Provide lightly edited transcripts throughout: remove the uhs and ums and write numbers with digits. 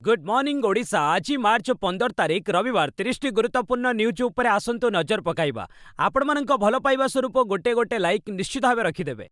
Good morning Odisha. आज मार्च 15 तारिख रविवार 30 गुरुत्वपूर्ण न्यूज उपर आसंतु नजर पकाइबा। आपण मानक भल पाइबा स्वरूप गोटे गोटे लाइक निश्चित भाव रखिदेवे।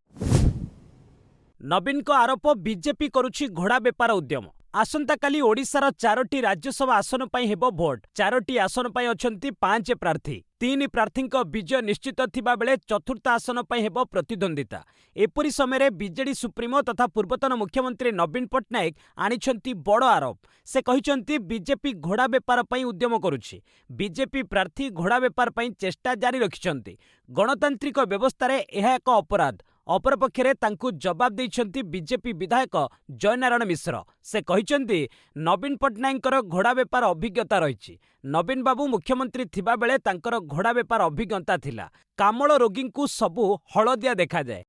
नवीन को आरोप बीजेपी करुछि घोड़ा बेपार उद्यम। आसंता काली ओडिशार 4टी राज्यसभा आसन पई हेबो भोट। 4टी आसन पई अछंती 5 प्रार्थी। 3 प्रार्थीक विजय निश्चित थिबा बेले चतुर्थ आसन पई हेबो प्रतिद्वंदिता। एपरि समय बीजेडी सुप्रीमो तथा पूर्वतन मुख्यमंत्री नवीन पट्टनायक आनिछंती बड़ आरोप। से कहिछंती बीजेपी घोड़ा बेपार पई उद्यम करुछि। बीजेपी प्रार्थी घोड़ा बेपार पई चेष्टा जारी रखिछंती। गणतांत्रिक व्यवस्था रे एहा एक अपराध। अपरपक्षे तांकु जवाब देइछंती बीजेपी विधायक जयनारायण मिश्र। से कहिछंती नवीन पट्टनायकर घोड़ा बेपार अभिज्ञता रहिछि। नवीन बाबू मुख्यमंत्री थिबा बेले तांकर घोड़ा बेपार अभिज्ञता थिला। कामल रोगींकु सबु हलदिया देखा जाए।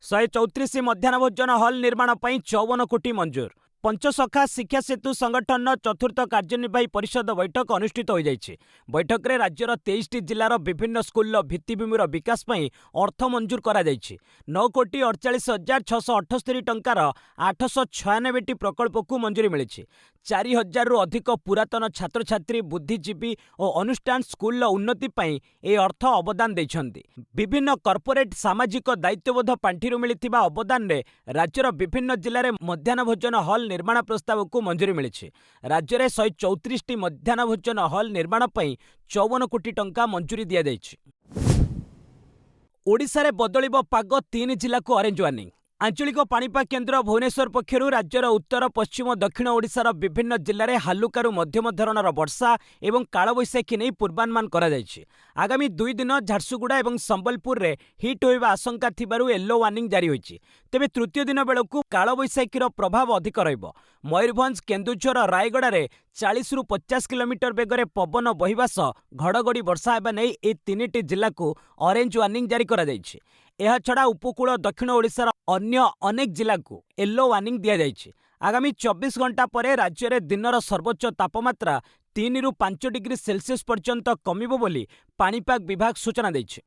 134 मध्याह्न भोजन हल निर्माण पई 54 कोटी मंजूर। पंचसखा शिक्षा सेतु संगठन चतुर्थ कार्यनिर्वाही परिषद बैठक अनुष्ठित हो जाइछि। बैठक रे राज्यर 23टी जिलार विभिन्न स्कूल भित्तिभूमिर विकास पई अर्थ मंजूर करा जाइछि। 9 कोटी 48,678 टंकार 896टी प्रकल्प को मंजूरी मिलिछि। 4000 रु अधिक पुरातन छात्र छात्री बुद्धिजीवी और अनुष्ठान स्कूल उन्नति पई ए अर्थ अवदान दैछन्ति। विभिन्न कॉर्पोरेट सामाजिक दायित्वबोध पांठिरु मिलिथिबा अवदान रे राज्यर विभिन्न जिल्ला रे मध्याह्न भोजन हल निर्माण प्रस्ताव को मंजूरी मिली। राज्य में 134टी मध्याह्न भोजन हल निर्माण पर 54 कोटी टंका मंजूरी दि जाइछि। ओडिशा रे बदलिबो पाग 3 जिला को ऑरेंज वार्निंग। आंचलिक पाणीपाग केन्द्र भुवनेश्वर पक्षर राज्यर उत्तर पश्चिम दक्षिण ओडिशार विभिन्न जिले में हालुकारु मध्यम धरणर वर्षा एवं कालबैशाखी नहीं पूर्वानुमान करा जायछि। आगामी 2 दिन झारसुगुड़ा और संबलपुर रे हिट होइबा आशंका थिबारु येलो वार्निंग जारी होइछि। तेबे तृतीय दिन बेलकु कालबैशाखीर प्रभाव अधिक रहिबो। मयूरभंज केन्दुझर रायगड़ा रे 40 रु 50 किलोमीटर बेगरे पवन बहिबा सह घड़घड़ी वर्षा हेबा नै ए 3टी जिला को ऑरेंज वार्निंग जारी करा जायछि। एहा छड़ा उपकूल दक्षिण ओडिशार अन्य अनेक जिला को येलो वार्निंग दिया जायछि। आगामी 24 घंटा परे राज्य में दिनर सर्वोच्च तापमात्रा 3 रु 5 डिग्री सेल्सियस पर्यंत कमिबो बोली पाणीपाग विभाग सूचना दैछि।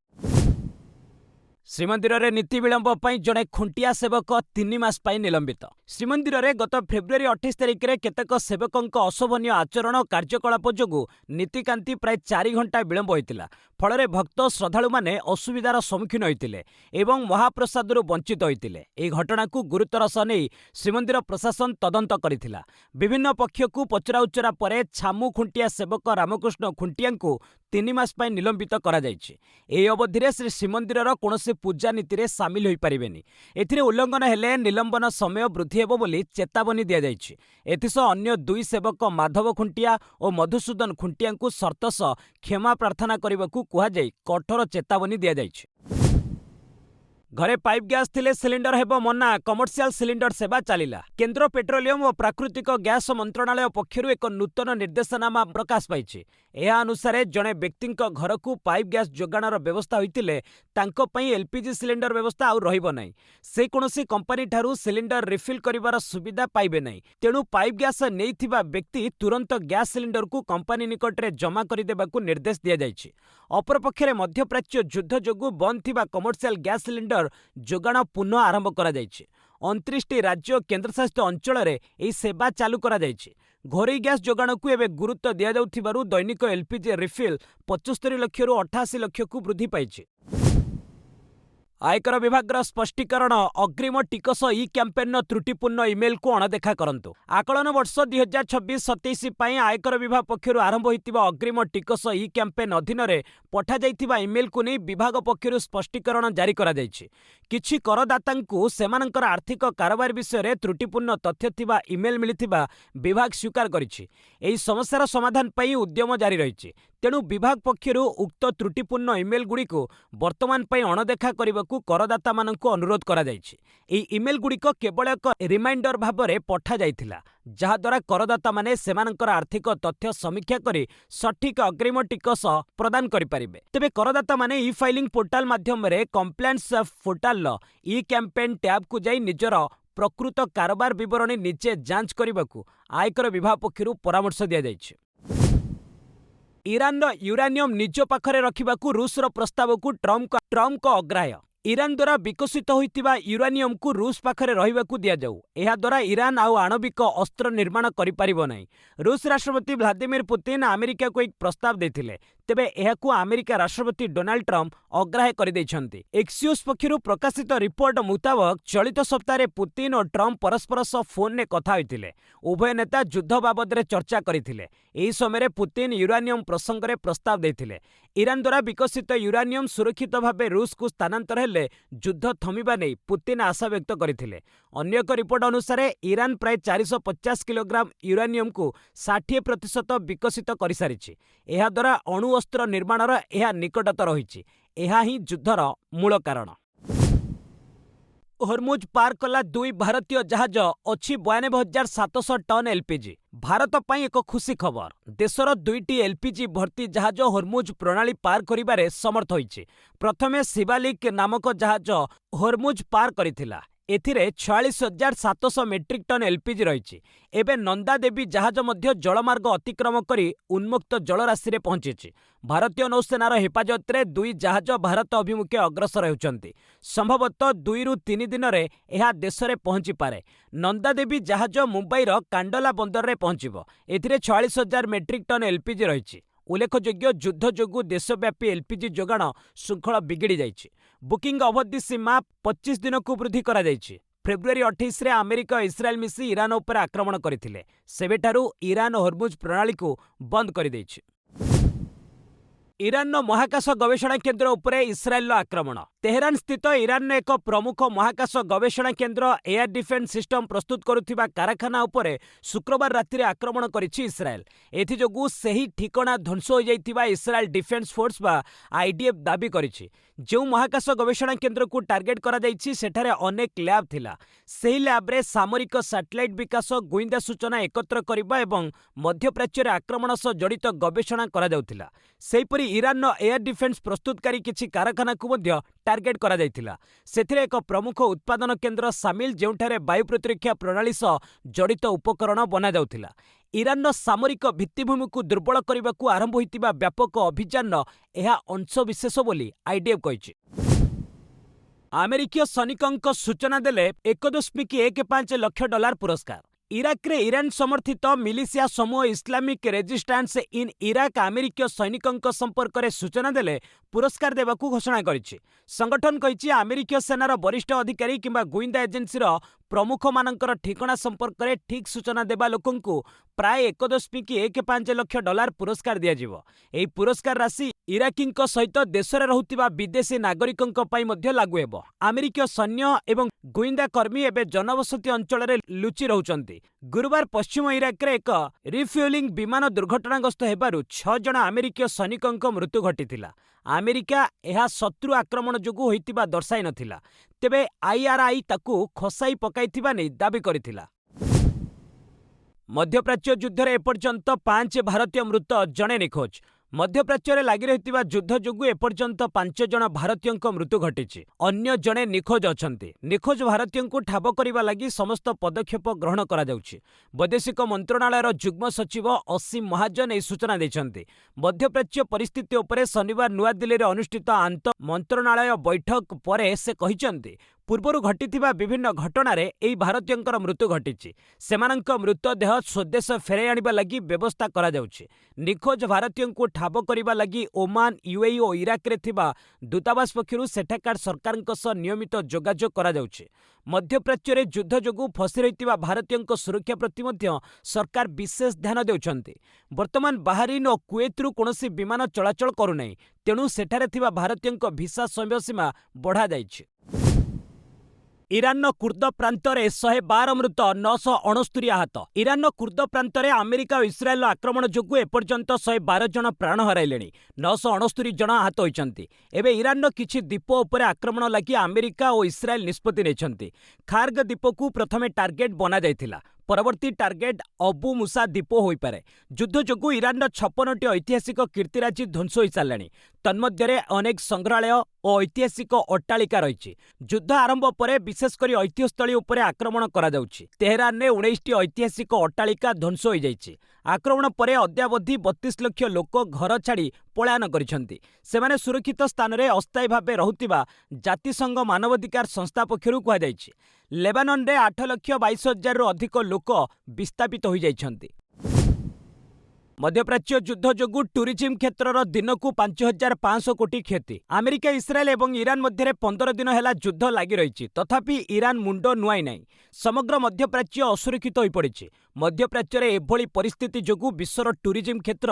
श्रीमंदिर रे नीति विलंब पई जड़े खुंटिया सेवक 3 मास पई निलंबित। श्रीमंदिर रे गत फेब्रुआरी 28 तारिख रे केतक सेवकंक अशोभनीय आचरण और कार्यकलाप जोगु नीतिकांति प्राय 4 घंटा विलंब होइतिला। फल भक्त श्रद्धालु माने असुविधार सम्मुखीन होइतिले एवं महाप्रसादरू वंचित होइतिले। ए घटना को गुरुतर सह नै श्रीमंदिर प्रशासन तदंत करिथिला। विभिन्न पक्ष को पचराउचरा परे छामु खुंटिया सेवक रामकृष्ण खुंटिया को 3 मास पई निलंबित करा जायछि। ए अवधि रे श्री श्रीमंदिरर कोनोसी पूजा नीति रे शामिल होई परिबेनी। एथिरे उल्लंघन हेले निलंबन समय वृद्धि हेबो बोली चेतावनी दिया जायछि। एथिसह अन्य 2 सेवक माधव खुंटिया और मधुसूदन खुंटिया को शर्त सह क्षमा प्रार्थना करबाकू कुहा जाय कठोर चेतावनी दिया जायछि। घरे पाइप गैस थिले सिलिंडर हेबो मना। कमर्शियल सिलिंडर सेवा चलिला। केंद्र पेट्रोलियम और प्राकृतिक गैस मंत्रणालय पक्षरु एक नूतन निर्देशनामा प्रकाश पाइछि। एहा अनुसार जड़े व्यक्ति घर को पाइप गैस जोगाणर व्यवस्था होइतिले तांको पई एलपीजी सिलिंडर व्यवस्था आउ रहिबो नै। से कोनोसी कंपनी ठारू सिलिंडर रिफिल करिवार सुविधा पाइबे नै। तेणु पाइप गैस नेइथिबा व्यक्ति तुरंत गैस सिलिंडर को कंपनी निकट रे जमा करिदेबाकू निर्देश दिया जायछि। अपरपक्षे मध्यप्राच्य युद्ध जोगु बंद थिबा कमर्शियल गैस सिलिंडर जोगाण पुनः आरंभ करा जायछि। 29टी राज्य केन्द्रशासित अंचल रे एही सेवा चालू करा जायछि। घरोई गैस जोगाण को एवं गुरुत्व दिया जाउथिबारु दैनिक एलपीजी रिफिल 75 लाख रु 88 लाख को वृद्धि पाइछि। आयकर विभाग स्पष्टीकरण। अग्रिम टिकस ई कैंपेन त्रुटिपूर्ण इमेल को अणदेखा करंतु। आकलन वर्ष 2026-27 पई आयकर विभाग पक्षरु आरंभ होइतिबा अग्रिम टिकस ई कैंपेन अधीन रे पठा जाइतिबा इमेल को नै विभाग पक्षरु स्पष्टीकरण जारी करा जायछि। किछि करदातांकु सेमानकर आर्थिक कारोबार विषय रे त्रुटिपूर्ण तथ्य थिबा इमेल मिलिथिबा विभाग स्वीकार करिछि। एही समस्यार समाधान पई उद्यम जारी रहिछि। तेणु विभाग पक्षरु उक्त त्रुटिपूर्ण इमेल गुड़ी को वर्तमान पई अणदेखा करबाकू करदाता मानकु अनुरोध करा जायछि। एही इमेल गुड़िक केवल एक रिमाइंडर भाबरे पठा जाइथिला, जहा द्वारा करदाता माने सेमानकर आर्थिक तथ्य समीक्षा करी सठिक अग्रिम टिकस प्रदान करि परिबे। तेबे करदाता माने ई फाइलिंग पोर्टाल माध्यम रे कंप्लायंस पोर्टाल ई कैंपेन टैब को जाई निजर प्रकृत कारोबार विवरणी निजे जांच करबाकू आयकर विभाग पक्षरु परामर्श दिया जायछि। ईरान यूरानियम निज पाखरे रखिबाकू रूसर प्रस्ताव को ट्रम्प अग्राह्य। ଇରାନ ଦ୍ୱାରା ବିକଶିତ ହୋଇଥିବା ୟୁରାନିୟମକୁ ରୁଷ ପାଖରେ ରହିବାକୁ ଦିଆଯାଉ। ଏହା ଦ୍ୱାରା ଇରାନ ଆଉ ଆଣବିକ ଅସ୍ତ୍ର ନିର୍ମାଣ କରିପାରିବ ନାହିଁ। ରୁଷ ରାଷ୍ଟ୍ରପତି ଭ୍ଲାଦିମିର ପୁତିନ ଆମେରିକାକୁ ଏକ ପ୍ରସ୍ତାବ ଦେଇଥିଲେ, ତେବେ ଏହାକୁ ଆମେରିକା ରାଷ୍ଟ୍ରପତି ଡୋନାଲ୍ଡ ଟ୍ରମ୍ପ ଅଗ୍ରାହ୍ୟ କରିଦେଇଛନ୍ତି। ଏକ୍ସିଓସ୍ ପକ୍ଷରୁ ପ୍ରକାଶିତ ରିପୋର୍ଟ ମୁତାବକ ଚଳିତ ସପ୍ତାହରେ ପୁତିନ ଓ ଟ୍ରମ୍ପ ପରସ୍ପର ସହ ଫୋନରେ କଥା ହୋଇଥିଲେ। ଉଭୟ ନେତା ଯୁଦ୍ଧ ବାବଦରେ ଚର୍ଚ୍ଚା କରିଥିଲେ। ଏହି ସମୟରେ ପୁତିନ ୟୁରାନିୟମ ପ୍ରସଙ୍ଗରେ ପ୍ରସ୍ତାବ ଦେଇଥିଲେ। ଇରାନ ଦ୍ୱାରା ବିକଶିତ ୟୁରାନିୟମ ସୁରକ୍ଷିତ ଭାବେ ରୁଷକୁ ସ୍ଥାନାନ୍ତର ହେଲେ ଯୁଦ୍ଧ ଥମିବା ନେଇ ପୁତିନ ଆଶାବ୍ୟକ୍ତ କରିଥିଲେ। ଅନ୍ୟ ଏକ ରିପୋର୍ଟ ଅନୁସାରେ ଇରାନ ପ୍ରାୟ 450 କିଲୋଗ୍ରାମ ୟୁରାନିୟମକୁ 60% ବିକଶିତ କରିସାରିଛି। ଏହାଦ୍ୱାରା ଅଣୁ ଅସ୍ତ୍ର ନିର୍ମାଣର ଏହା ନିକଟତର ରହିଛି। ଏହା ହିଁ ଯୁଦ୍ଧର ମୂଳ କାରଣ। ହର୍ମୁଜ ପାର କଲା 2 ଭାରତୀୟ ଜାହାଜ, ଅଛି 92,700 ଟନ୍ ଏଲ୍‌ପିଜି। ଭାରତ ପାଇଁ ଏକ ଖୁସି ଖବର। ଦେଶର 2ଟି ଏଲ୍‌ପିଜି ଭର୍ତ୍ତି ଜାହାଜ ହର୍ମୁଜ ପ୍ରଣାଳୀ ପାର କରିବାରେ ସମର୍ଥ ହୋଇଛି। ପ୍ରଥମେ ଶିବାଲିକ୍ ନାମକ ଜାହାଜ ହର୍ମୁଜ ପାର କରିଥିଲା। ଏଥିରେ 46,700 ମେଟ୍ରିକ୍ ଟନ୍ ଏଲ୍‌ପିଜି ରହିଛି। ଏବେ ନନ୍ଦା ଦେବୀ ଜାହାଜ ମଧ୍ୟ ଜଳମାର୍ଗ ଅତିକ୍ରମ କରି ଉନ୍ମୁକ୍ତ ଜଳରାଶିରେ ପହଞ୍ଚିଛି। ଭାରତୀୟ ନୌସେନାର ହେଫାଜତରେ 2 ଜାହାଜ ଭାରତ ଅଭିମୁଖେ ଅଗ୍ରସର ହେଉଛନ୍ତି। ସମ୍ଭବତଃ 2ରୁ 3 ଦିନରେ ଏହା ଦେଶରେ ପହଞ୍ଚିପାରେ। ନନ୍ଦା ଦେବୀ ଜାହାଜ ମୁମ୍ବାଇର କାଣ୍ଡଲା ବନ୍ଦରରେ ପହଞ୍ଚିବ। ଏଥିରେ 46,000 ମେଟ୍ରିକ୍ ଟନ୍ ଏଲ୍‌ପିଜି ରହିଛି। ଉଲ୍ଲେଖଯୋଗ୍ୟ, ଯୁଦ୍ଧ ଯୋଗୁଁ ଦେଶବ୍ୟାପୀ ଏଲ୍‌ପିଜି ଯୋଗାଣ ଶୃଙ୍ଖଳ ବିଗିଡ଼ି ଯାଇଛି। ବୁକିଂ ଅବଧି ସୀମା 25 ଦିନକୁ ବୃଦ୍ଧି କରାଯାଇଛି। ଫେବୃଆରୀ 28ରେ ଆମେରିକା ଓ ଇସ୍ରାଏଲ ମିଶି ଇରାନ ଉପରେ ଆକ୍ରମଣ କରିଥିଲେ। ସେବେଠାରୁ ଇରାନ ହର୍ମୁଜ ପ୍ରଣାଳୀକୁ ବନ୍ଦ କରିଦେଇଛି। ଇରାନର ମହାକାଶ ଗବେଷଣା କେନ୍ଦ୍ର ଉପରେ ଇସ୍ରାଏଲର ଆକ୍ରମଣ। ତେହେରାନ ସ୍ଥିତ ଇରାନର ଏକ ପ୍ରମୁଖ ମହାକାଶ ଗବେଷଣା କେନ୍ଦ୍ର ଏୟାର ଡିଫେନ୍ସ ସିଷ୍ଟମ ପ୍ରସ୍ତୁତ କରୁଥିବା କାରଖାନା ଉପରେ ଶୁକ୍ରବାର ରାତିରେ ଆକ୍ରମଣ କରିଛି ଇସ୍ରାଏଲ। ଏଥିଯୋଗୁଁ ସେହି ଠିକଣା ଧ୍ୱଂସ ହୋଇଯାଇଥିବା ଇସ୍ରାଏଲ ଡିଫେନ୍ସ ଫୋର୍ସ ବା ଆଇଡିଏଫ୍ ଦାବି କରିଛି। ଯେଉଁ ମହାକାଶ ଗବେଷଣା କେନ୍ଦ୍ରକୁ ଟାର୍ଗେଟ କରାଯାଇଛି ସେଠାରେ ଅନେକ ଲ୍ୟାବ୍ ଥିଲା। ସେହି ଲ୍ୟାବ୍ରେ ସାମରିକ ସ୍ୟାଟେଲାଇଟ୍ ବିକାଶ, ଗୁଇନ୍ଦା ସୂଚନା ଏକତ୍ର କରିବା ଏବଂ ମଧ୍ୟପ୍ରାଚ୍ୟରେ ଆକ୍ରମଣ ସହ ଜଡ଼ିତ ଗବେଷଣା କରାଯାଉଥିଲା। ସେହିପରି ଇରାନର ଏୟାର ଡିଫେନ୍ସ ପ୍ରସ୍ତୁତକାରୀ କିଛି କାରଖାନାକୁ ମଧ୍ୟ ଟାର୍ଗେଟ କରାଯାଇଥିଲା। ସେଥିରେ ଏକ ପ୍ରମୁଖ ଉତ୍ପାଦନ କେନ୍ଦ୍ର ସାମିଲ, ଯେଉଁଠାରେ ବାୟୁ ପ୍ରତିରକ୍ଷା ପ୍ରଣାଳୀ ସହ ଜଡ଼ିତ ଉପକରଣ ବନାଯାଉଥିଲା। ଇରାନର ସାମରିକ ଭିତ୍ତିଭୂମିକୁ ଦୁର୍ବଳ କରିବାକୁ ଆରମ୍ଭ ହୋଇଥିବା ବ୍ୟାପକ ଅଭିଯାନର ଏହା ଅଂଶବିଶେଷ ବୋଲି ଆଇଡିଏଫ୍ କହିଛି। ଆମେରିକୀୟ ସୈନିକଙ୍କ ସୂଚନା ଦେଲେ $1.15 ଲକ୍ଷ ପୁରସ୍କାର। ଇରାକରେ ଇରାନ ସମର୍ଥିତ ମିଲିସିଆ ସମୂହ ଇସଲାମିକ୍ ରେଜିଷ୍ଟାନ୍ସ ଇନ୍ ଇରାକ ଆମେରିକୀୟ ସୈନିକଙ୍କ ସମ୍ପର୍କରେ ସୂଚନା ଦେଲେ ପୁରସ୍କାର ଦେବାକୁ ଘୋଷଣା କରିଛି। ସଂଗଠନ କହିଛି, ଆମେରିକୀୟ ସେନାର ବରିଷ୍ଠ ଅଧିକାରୀ କିମ୍ବା ଗୁଇନ୍ଦା ଏଜେନ୍ସିର ପ୍ରମୁଖମାନଙ୍କର ଠିକଣା ସମ୍ପର୍କରେ ଠିକ୍ ସୂଚନା ଦେବା ଲୋକଙ୍କୁ ପ୍ରାୟ $1.15 ଲକ୍ଷ ପୁରସ୍କାର ଦିଆଯିବ। ଏହି ପୁରସ୍କାର ରାଶି ଇରାକୀଙ୍କ ସହିତ ଦେଶରେ ରହୁଥିବା ବିଦେଶୀ ନାଗରିକଙ୍କ ପାଇଁ ମଧ୍ୟ ଲାଗୁ ହେବ। ଆମେରିକୀୟ ସୈନ୍ୟ ଏବଂ ଗୁଇନ୍ଦା କର୍ମୀ ଏବେ ଜନବସତି ଅଞ୍ଚଳରେ ଲୁଚି ରହୁଛନ୍ତି। ଗୁରୁବାର ପଶ୍ଚିମ ଇରାକରେ ଏକ ରିଫ୍ୟୁଏଲିଂ ବିମାନ ଦୁର୍ଘଟଣାଗ୍ରସ୍ତ ହେବାରୁ 6 ଜଣ ଆମେରିକୀୟ ସୈନିକଙ୍କ ମୃତ୍ୟୁ ଘଟିଥିଲା। ଆମେରିକା ଏହା ଶତ୍ରୁ ଆକ୍ରମଣ ଯୋଗୁଁ ହୋଇଥିବା ଦର୍ଶାଇ ନଥିଲା, ତେବେ IRI ତାକୁ ଖସାଇ ପକାଇଥିବା ନେଇ ଦାବି କରିଥିଲା। ମଧ୍ୟପ୍ରାଚ୍ୟ ଯୁଦ୍ଧରେ ଏପର୍ଯ୍ୟନ୍ତ 5 ଭାରତୀୟ ମୃତ, ଜଣେ ନିଖୋଜ। ମଧ୍ୟପ୍ରାଚ୍ୟରେ ଲାଗି ରହିଥିବା ଯୁଦ୍ଧ ଯୋଗୁଁ ଏପର୍ଯ୍ୟନ୍ତ 5 ଜଣ ଭାରତୀୟଙ୍କ ମୃତ୍ୟୁ ଘଟିଛି। ଅନ୍ୟ ଜଣେ ନିଖୋଜ ଅଛନ୍ତି। ନିଖୋଜ ଭାରତୀୟଙ୍କୁ ଠାବ କରିବା ଲାଗି ସମସ୍ତ ପଦକ୍ଷେପ ଗ୍ରହଣ କରାଯାଉଛି। ବୈଦେଶିକ ମନ୍ତ୍ରଣାଳୟର ଯୁଗ୍ମ ସଚିବ ଅସୀମ ମହାଜନ ଏହି ସୂଚନା ଦେଇଛନ୍ତି। ମଧ୍ୟପ୍ରାଚ୍ୟ ପରିସ୍ଥିତି ଉପରେ ଶନିବାର ନୂଆଦିଲ୍ଲୀରେ ଅନୁଷ୍ଠିତ ଆନ୍ତଃ ମନ୍ତ୍ରଣାଳୟ ବୈଠକ ପରେ ସେ କହିଛନ୍ତି, ପୂର୍ବରୁ ଘଟିଥିବା ବିଭିନ୍ନ ଘଟଣାରେ ଏହି ଭାରତୀୟଙ୍କର ମୃତ୍ୟୁ ଘଟିଛି। ସେମାନଙ୍କ ମୃତଦେହ ସ୍ୱଦେଶ ଫେରାଇ ଆଣିବା ଲାଗି ବ୍ୟବସ୍ଥା କରାଯାଉଛି। ନିଖୋଜ ଭାରତୀୟଙ୍କୁ ଠାବ କରିବା ଲାଗି ଓମାନ, UAE ଓ ଇରାକରେ ଥିବା ଦୂତାବାସ ପକ୍ଷରୁ ସେଠାକାର ସରକାରଙ୍କ ସହ ନିୟମିତ ଯୋଗାଯୋଗ କରାଯାଉଛି। ମଧ୍ୟପ୍ରାଚ୍ୟରେ ଯୁଦ୍ଧ ଯୋଗୁଁ ଫସି ରହିଥିବା ଭାରତୀୟଙ୍କ ସୁରକ୍ଷା ପ୍ରତି ମଧ୍ୟ ସରକାର ବିଶେଷ ଧ୍ୟାନ ଦେଉଛନ୍ତି। ବର୍ତ୍ତମାନ ବାହାରିନ୍ ଓ କୁଏତରୁ କୌଣସି ବିମାନ ଚଳାଚଳ କରୁନାହିଁ, ତେଣୁ ସେଠାରେ ଥିବା ଭାରତୀୟଙ୍କ ଭିସା ସମୟସୀମା ବଢ଼ାଯାଇଛି। ଇରାନର କୁର୍ଦ୍ଦ ପ୍ରାନ୍ତରେ 112 ମୃତ, 969 ଆହତ। ଇରାନର କୁର୍ଦ୍ଦ ପ୍ରାନ୍ତରେ ଆମେରିକା ଓ ଇସ୍ରାଏଲର ଆକ୍ରମଣ ଯୋଗୁଁ ଏପର୍ଯ୍ୟନ୍ତ 112 ଜଣ ପ୍ରାଣ ହରାଇଲେଣି, 969 ଜଣ ଆହତ ହୋଇଛନ୍ତି। ଏବେ ଇରାନର କିଛି ଦ୍ୱୀପ ଉପରେ ଆକ୍ରମଣ ଲାଗି ଆମେରିକା ଓ ଇସ୍ରାଏଲ ନିଷ୍ପତ୍ତି ନେଇଛନ୍ତି। ଖାର୍ଗ ଦ୍ୱୀପକୁ ପ୍ରଥମେ ଟାର୍ଗେଟ ବନାଯାଇଥିଲା। ପରବର୍ତ୍ତୀ ଟାର୍ଗେଟ ଅବୁ ମୁସା ଦ୍ୱୀପ ହୋଇପାରେ। ଯୁଦ୍ଧ ଯୋଗୁଁ ଇରାନର 56ଟି ଐତିହାସିକ କୀର୍ତ୍ତିରାଜି ଧ୍ୱଂସ ହୋଇସାରିଲାଣି। ତନ୍ମଧ୍ୟରେ ଅନେକ ସଂଗ୍ରହାଳୟ ଓ ଐତିହାସିକ ଅଟ୍ଟାଳିକା ରହିଛି। ଯୁଦ୍ଧ ଆରମ୍ଭ ପରେ ବିଶେଷ କରି ଐତିହ୍ୟସ୍ଥଳୀ ଉପରେ ଆକ୍ରମଣ କରାଯାଉଛି। ତେହେରାନରେ 19ଟି ଐତିହାସିକ ଅଟ୍ଟାଳିକା ଧ୍ୱଂସ ହୋଇଯାଇଛି। ଆକ୍ରମଣ ପରେ ଅଦ୍ୟାବଧି 32 ଲକ୍ଷ ଲୋକ ଘର ଛାଡ଼ି ପଳାୟନ କରିଛନ୍ତି। ସେମାନେ ସୁରକ୍ଷିତ ସ୍ଥାନରେ ଅସ୍ଥାୟୀ ଭାବେ ରହୁଥିବା ଜାତିସଂଘ ମାନବାଧିକାର ସଂସ୍ଥା ପକ୍ଷରୁ କୁହାଯାଇଛି। ଲେବାନନରେ 8,22,000ରୁ ଅଧିକ ଲୋକ ବିସ୍ଥାପିତ ହୋଇଯାଇଛନ୍ତି। ମଧ୍ୟପ୍ରାଚ୍ୟ ଯୁଦ୍ଧ ଯୋଗୁଁ ଟୁରିଜିମ୍ କ୍ଷେତ୍ରର ଦିନକୁ 5,500 କୋଟି କ୍ଷତି। ଆମେରିକା, ଇସ୍ରାଏଲ ଏବଂ ଇରାନ ମଧ୍ୟରେ 15 ଦିନ ହେଲା ଯୁଦ୍ଧ ଲାଗି ରହିଛି। ତଥାପି ଇରାନ ମୁଣ୍ଡ ନୁଆଇ ନାହିଁ। ସମଗ୍ର ମଧ୍ୟପ୍ରାଚ୍ୟ ଅସୁରକ୍ଷିତ ହୋଇପଡ଼ିଛି। ମଧ୍ୟପ୍ରାଚ୍ୟରେ ଏଭଳି ପରିସ୍ଥିତି ଯୋଗୁଁ ବିଶ୍ୱର ଟୁରିଜିମ୍ କ୍ଷେତ୍ର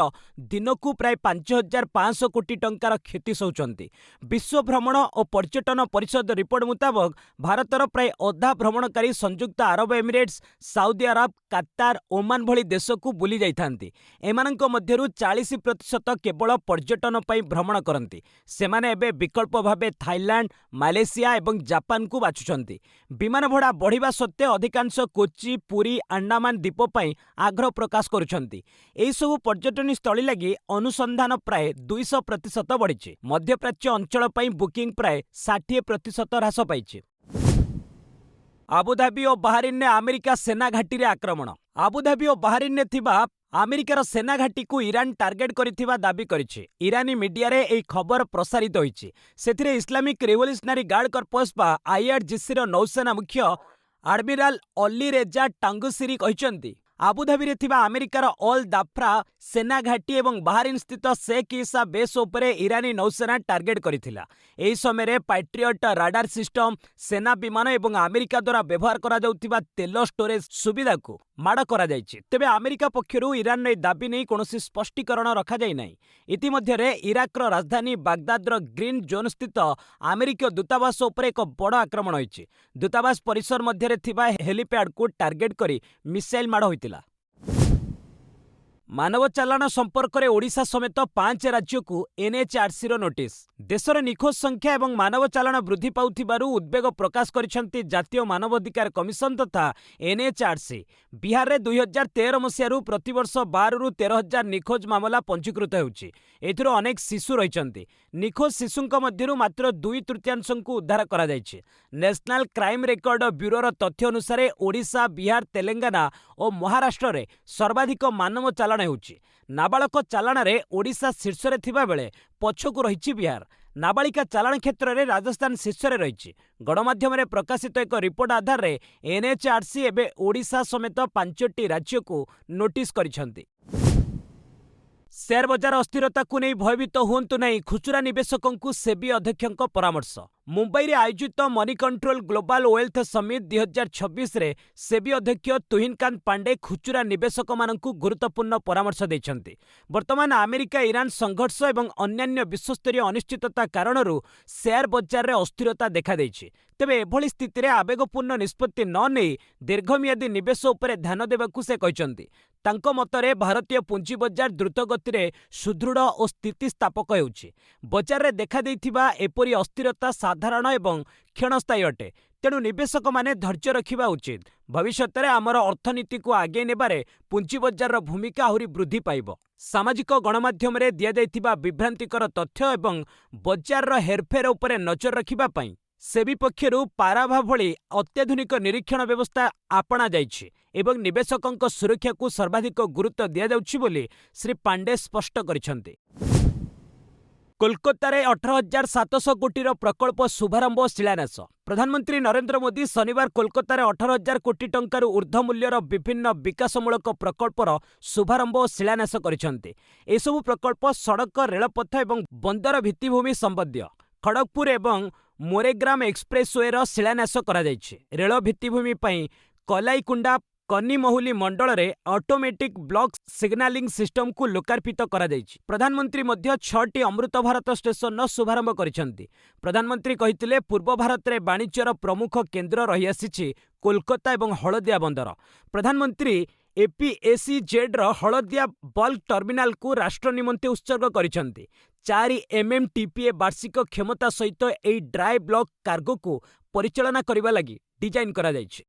ଦିନକୁ ପ୍ରାୟ 5,500 କୋଟି ଟଙ୍କାର କ୍ଷତି ସହୁଛନ୍ତି। ବିଶ୍ୱ ଭ୍ରମଣ ଓ ପର୍ଯ୍ୟଟନ ପରିଷଦ ରିପୋର୍ଟ ମୁତାବକ ଭାରତର ପ୍ରାୟ ଅଧା ଭ୍ରମଣକାରୀ ସଂଯୁକ୍ତ Arab Emirates, Saudi Arab, Qatar, Oman ଭଳି ଦେଶକୁ ବୁଲି ଯାଇଥାନ୍ତି। ଏମାନଙ୍କ ମଧ୍ୟରୁ 40% କେବଳ ପର୍ଯ୍ୟଟନ ପାଇଁ ଭ୍ରମଣ କରନ୍ତି। ସେମାନେ ଏବେ ବିକଳ୍ପ ଭାବେ ଥାଇଲାଣ୍ଡ, ମାଲେସିଆ ଏବଂ ଜାପାନକୁ ବାଛୁଛନ୍ତି। ବିମାନ ଭଡ଼ା ବଢ଼ିବା ସତ୍ତ୍ୱେ ଅଧିକାଂଶ କୋଚି, ପୁରୀ, ଆଣ୍ଡାମାନ ଦ୍ୱୀପ ପାଇଁ ଆଗ୍ରହ ପ୍ରକାଶ କରୁଛନ୍ତି। ଏହିସବୁ ପର୍ଯ୍ୟଟନୀ ସ୍ଥଳୀ ଲାଗି ଅନୁସନ୍ଧାନ ପ୍ରାୟ 200% ବଢ଼ିଛି। ମଧ୍ୟପ୍ରାଚ୍ୟ ଅଞ୍ଚଳ ପାଇଁ ବୁକିଂ ପ୍ରାୟ 60% ହ୍ରାସ ପାଇଛି। ଆବୁଧାବି ଓ ବାହାରିନରେ ଆମେରିକା ସେନା ଘାଟିରେ ଆକ୍ରମଣ। ଆବୁଧାବି ଓ ବାହାରିନରେ ଥିବା ଆମେରିକାର ସେନା ଘାଟିକୁ ଇରାନ ଟାର୍ଗେଟ କରିଥିବା ଦାବି କରିଛି। ଇରାନୀ ମିଡିଆରେ ଏହି ଖବର ପ୍ରସାରିତ ହୋଇଛି। ସେଥିରେ ଇସଲାମିକ ରିଭଲ୍ୟୁସନାରୀ ଗାର୍ଡ କର୍ପସ ବା IRGCର ନୌସେନା ମୁଖ୍ୟ ଆଡମିରାଲ ଅଲି ରେଜା ଟାଙ୍ଗୁସିରି କହିଛନ୍ତି, ଆବୁଧାବିରେ ଥିବା ଆମେରିକାର ଅଲ ଦାଫ୍ରା ସେନା ଘାଟି ଏବଂ ବାହାରିନ ସ୍ଥିତ ଶେଖ୍ ଇସା ବେସ୍ ଉପରେ ଇରାନୀ ନୌସେନା ଟାର୍ଗେଟ କରିଥିଲା। ଏହି ସମୟରେ ପାଟ୍ରିଅଟ ରାଡାର ସିଷ୍ଟମ, ସେନା ବିମାନ ଏବଂ ଆମେରିକା ଦ୍ୱାରା ବ୍ୟବହାର କରାଯାଉଥିବା ତେଲ ଷ୍ଟୋରେଜ ସୁବିଧାକୁ ମାଡ଼ କରାଯାଇଛି। ତେବେ ଆମେରିକା ପକ୍ଷରୁ ଇରାନର ଏହି ଦାବି ନେଇ କୌଣସି ସ୍ପଷ୍ଟୀକରଣ ରଖାଯାଇନାହିଁ। ଇତିମଧ୍ୟରେ ଇରାକର ରାଜଧାନୀ ବାଗଦାଦର ଗ୍ରୀନ ଜୋନ୍ ସ୍ଥିତ ଆମେରିକୀୟ ଦୂତାବାସ ଉପରେ ଏକ ବଡ଼ ଆକ୍ରମଣ ହୋଇଛି। ଦୂତାବାସ ପରିସର ମଧ୍ୟରେ ଥିବା ହେଲିପ୍ୟାଡ୍କୁ ଟାର୍ଗେଟ କରି ମିସାଇଲ ମାଡ଼ ହୋଇଥିଲା। ମାନବ ଚାଲାଣ ସମ୍ପର୍କରେ ଓଡ଼ିଶା ସମେତ 5 ରାଜ୍ୟକୁ NHRCର ନୋଟିସ୍। ଦେଶରେ ନିଖୋଜ ସଂଖ୍ୟା ଏବଂ ମାନବ ଚାଲାଣ ବୃଦ୍ଧି ପାଉଥିବାରୁ ଉଦ୍ବେଗ ପ୍ରକାଶ କରିଛନ୍ତି ଜାତୀୟ ମାନବାଧିକାର କମିଶନ ତଥା NHRC। ବିହାରରେ 2013 ମସିହାରୁ ପ୍ରତିବର୍ଷ 12ରୁ 13,000 ନିଖୋଜ ମାମଲା ପଞ୍ଜୀକୃତ ହେଉଛି। ଏଥିରୁ ଅନେକ ଶିଶୁ ରହିଛନ୍ତି। ନିଖୋଜ ଶିଶୁଙ୍କ ମଧ୍ୟରୁ ମାତ୍ର 2/3ଙ୍କୁ ଉଦ୍ଧାର କରାଯାଇଛି। ନ୍ୟାସନାଲ କ୍ରାଇମ ରେକର୍ଡ ବ୍ୟୁରୋର ତଥ୍ୟ ଅନୁସାରେ ଓଡ଼ିଶା, ବିହାର, ତେଲେଙ୍ଗାନା ଓ ମହାରାଷ୍ଟ୍ରରେ ସର୍ବାଧିକ ମାନବ ଚାଲାଣ ହେଉଛି। ନାବାଳକ ଚାଲାଣରେ ଓଡ଼ିଶା ଶୀର୍ଷରେ ଥିବାବେଳେ ପଛକୁ ରହିଛି ବିହାର। ନାବାଳିକା ଚାଲାଣ କ୍ଷେତ୍ରରେ ରାଜସ୍ଥାନ ଶୀର୍ଷରେ ରହିଛି। ଗଣମାଧ୍ୟମରେ ପ୍ରକାଶିତ ଏକ ରିପୋର୍ଟ ଆଧାରରେ NHRC ଏବେ ଓଡ଼ିଶା ସମେତ 5ଟି ରାଜ୍ୟକୁ ନୋଟିସ୍ କରିଛନ୍ତି। ସେୟାର ବଜାର ଅସ୍ଥିରତାକୁ ନେଇ ଭୟଭୀତ ହୁଅନ୍ତୁ ନାହିଁ, ଖୁଚୁରା ନିବେଶକଙ୍କୁ ସେବି ଅଧ୍ୟକ୍ଷଙ୍କ ପରାମର୍ଶ। ମୁମ୍ବାଇରେ ଆୟୋଜିତ money control global wealth summit 2026ରେ ସେବି ଅଧ୍ୟକ୍ଷ ତୁହିନକାନ୍ତ ପାଣ୍ଡେ ଖୁଚୁରା ନିବେଶକମାନଙ୍କୁ ଗୁରୁତ୍ୱପୂର୍ଣ୍ଣ ପରାମର୍ଶ ଦେଇଛନ୍ତି। ବର୍ତ୍ତମାନ ଆମେରିକା ଇରାନ ସଂଘର୍ଷ ଏବଂ ଅନ୍ୟାନ୍ୟ ବିଶ୍ୱସ୍ତରୀୟ ଅନିଶ୍ଚିତତା କାରଣରୁ ସେୟାର ବଜାରରେ ଅସ୍ଥିରତା ଦେଖାଦେଇଛି। ତେବେ ଏଭଳି ସ୍ଥିତିରେ ଆବେଗପୂର୍ଣ୍ଣ ନିଷ୍ପତ୍ତି ନ ନେଇ ଦୀର୍ଘମିଆଦୀ ନିବେଶ ଉପରେ ଧ୍ୟାନ ଦେବାକୁ ସେ କହିଛନ୍ତି। ତାଙ୍କ ମତରେ ଭାରତୀୟ ପୁଞ୍ଜି ବଜାର ଦ୍ରୁତଗତିରେ ସୁଦୃଢ଼ ଓ ସ୍ଥିତିସ୍ଥାପକ ହେଉଛି। ବଜାରରେ ଦେଖାଦେଇଥିବା ଏପରି ଅସ୍ଥିରତା ସାଧାରଣ ଏବଂ କ୍ଷଣସ୍ଥାୟୀ ଅଟେ। ତେଣୁ ନିବେଶକମାନେ ଧୈର୍ଯ୍ୟ ରଖିବା ଉଚିତ। ଭବିଷ୍ୟତରେ ଆମର ଅର୍ଥନୀତିକୁ ଆଗେଇ ନେବାରେ ପୁଞ୍ଜି ବଜାରର ଭୂମିକା ଆହୁରି ବୃଦ୍ଧି ପାଇବ। ସାମାଜିକ ଗଣମାଧ୍ୟମରେ ଦିଆଯାଇଥିବା ବିଭ୍ରାନ୍ତିକର ତଥ୍ୟ ଏବଂ ବଜାରର ହେରଫେର ଉପରେ ନଜର ରଖିବା ପାଇଁ ସେବି ପକ୍ଷରୁ ପାରାଭା ଭଳି ଅତ୍ୟାଧୁନିକ ନିରୀକ୍ଷଣ ବ୍ୟବସ୍ଥା ଆପଣା ଯାଇଛି ଏବଂ ନିବେଶକଙ୍କ ସୁରକ୍ଷାକୁ ସର୍ବାଧିକ ଗୁରୁତ୍ୱ ଦିଆଯାଉଛି ବୋଲି ଶ୍ରୀ ପାଣ୍ଡେ ସ୍ପଷ୍ଟ କରିଛନ୍ତି। କୋଲକାତାରେ 18,700 କୋଟିର ପ୍ରକଳ୍ପ ଶୁଭାରମ୍ଭ ଓ ଶିଳାନ୍ୟାସ। ପ୍ରଧାନମନ୍ତ୍ରୀ ନରେନ୍ଦ୍ର ମୋଦି ଶନିବାର କୋଲକାତାରେ 18,000 କୋଟି ଟଙ୍କାରୁ ଉର୍ଦ୍ଧ୍ୱ ମୂଲ୍ୟର ବିଭିନ୍ନ ବିକାଶମୂଳକ ପ୍ରକଳ୍ପର ଶୁଭାରମ୍ଭ ଓ ଶିଳାନ୍ୟାସ କରିଛନ୍ତି। ଏସବୁ ପ୍ରକଳ୍ପ ସଡ଼କ, ରେଳପଥ ଏବଂ ବନ୍ଦର ଭିତ୍ତିଭୂମି ସମ୍ବନ୍ଧୀୟ। ଖଡ଼ଗପୁର ଏବଂ ମୋରେଗ୍ରାମ ଏକ୍ସପ୍ରେସୱେର ଶିଳାନ୍ୟାସ କରାଯାଇଛି। ରେଳ ଭିତ୍ତିଭୂମି ପାଇଁ କଲାଇକୁଣ୍ଡା କନିମହୁଲି ମଣ୍ଡଳରେ ଅଟୋମେଟିକ୍ ବ୍ଲକ୍ ସିଗ୍ନାଲିଂ ସିଷ୍ଟମକୁ ଲୋକାର୍ପିତ କରାଯାଇଛି। ପ୍ରଧାନମନ୍ତ୍ରୀ ମଧ୍ୟ 6ଟି ଅମୃତ ଭାରତ ଷ୍ଟେସନର ଶୁଭାରମ୍ଭ କରିଛନ୍ତି। ପ୍ରଧାନମନ୍ତ୍ରୀ କହିଥିଲେ, ପୂର୍ବ ଭାରତରେ ବାଣିଜ୍ୟର ପ୍ରମୁଖ କେନ୍ଦ୍ର ରହିଆସିଛି କୋଲକାତା ଏବଂ ହଳଦିଆ ବନ୍ଦର। ପ୍ରଧାନମନ୍ତ୍ରୀ APSEZର ହଳଦିଆ ବଲ୍କ ଟର୍ମିନାଲକୁ ରାଷ୍ଟ୍ର ନିମନ୍ତେ ଉତ୍ସର୍ଗ କରିଛନ୍ତି। 4 MMTPA ବାର୍ଷିକ କ୍ଷମତା ସହିତ ଏହି ଡ୍ରାଏ ବ୍ଲକ୍ କାର୍ଗୋକୁ ପରିଚାଳନା କରିବା ଲାଗି ଡିଜାଇନ୍ କରାଯାଇଛି।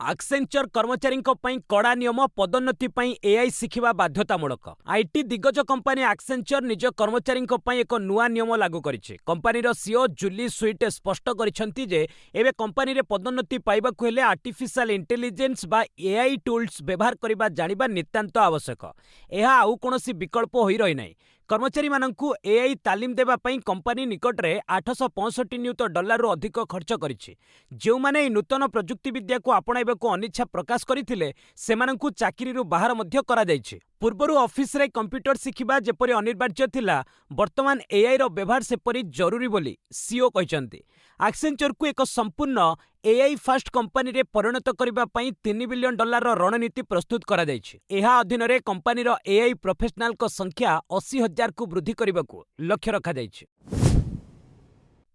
ଆକ୍ସେଞ୍ଚର କର୍ମଚାରୀଙ୍କ ପାଇଁ କଡ଼ା ନିୟମ ପଦୋନ୍ନତି ପାଇଁ ଏଆଇ ଶିଖିବା ବାଧ୍ୟତାମୂଳକ। ଆଇଟି ଦିଗ୍ଗଜ କମ୍ପାନୀ ଆକ୍ସେଞ୍ଚର ନିଜ କର୍ମଚାରୀଙ୍କ ପାଇଁ ଏକ ନୂଆ ନିୟମ ଲାଗୁ କରିଛି। କମ୍ପାନୀର ସିଓ ଜୁଲି ସୁଇଟ୍ ସ୍ପଷ୍ଟ କରିଛନ୍ତି ଯେ ଏବେ କମ୍ପାନୀରେ ପଦୋନ୍ନତି ପାଇବାକୁ ହେଲେ ଆର୍ଟିଫିସିଆଲ ଇଣ୍ଟେଲିଜେନ୍ସ ବା ଏଆଇ ଟୁଲ୍ସ ବ୍ୟବହାର କରିବା ଜାଣିବା ନିତାନ୍ତ ଆବଶ୍ୟକ। ଏହା ଆଉ କୌଣସି ବିକଳ୍ପ ହୋଇ ରହିନାହିଁ। କର୍ମଚାରୀମାନଙ୍କୁ ଏଆଇ ତାଲିମ ଦେବା ପାଇଁ କମ୍ପାନୀ ନିକଟରେ $865 ଅଧିକ ଖର୍ଚ୍ଚ କରିଛି। ଯେଉଁମାନେ ଏହି ନୂତନ ପ୍ରଯୁକ୍ତିବିଦ୍ୟାକୁ ଆପଣାଇବାକୁ ଅନିଚ୍ଛା ପ୍ରକାଶ କରିଥିଲେ ସେମାନଙ୍କୁ ଚାକିରିରୁ ବାହାର ମଧ୍ୟ କରାଯାଇଛି। ପୂର୍ବରୁ ଅଫିସରେ କମ୍ପ୍ୟୁଟର ଶିଖିବା ଯେପରି ଅନିବାର୍ଯ୍ୟ ଥିଲା, ବର୍ତ୍ତମାନ ଏଆଇର ବ୍ୟବହାର ସେପରି ଜରୁରୀ ବୋଲି ସିଓ କହିଛନ୍ତି। ଆକ୍ସେଞ୍ଚରକୁ ଏକ ସମ୍ପୂର୍ଣ୍ଣ ଏଆଇ ଫାଷ୍ଟ କମ୍ପାନୀରେ ପରିଣତ କରିବା ପାଇଁ $3 ବିଲିୟନ ରଣନୀତି ପ୍ରସ୍ତୁତ କରାଯାଇଛି। ଏହା ଅଧୀନରେ କମ୍ପାନୀର ଏଆଇ ପ୍ରଫେସନାଲଙ୍କ ସଂଖ୍ୟା 80,000କୁ ବୃଦ୍ଧି କରିବାକୁ ଲକ୍ଷ୍ୟ ରଖାଯାଇଛି।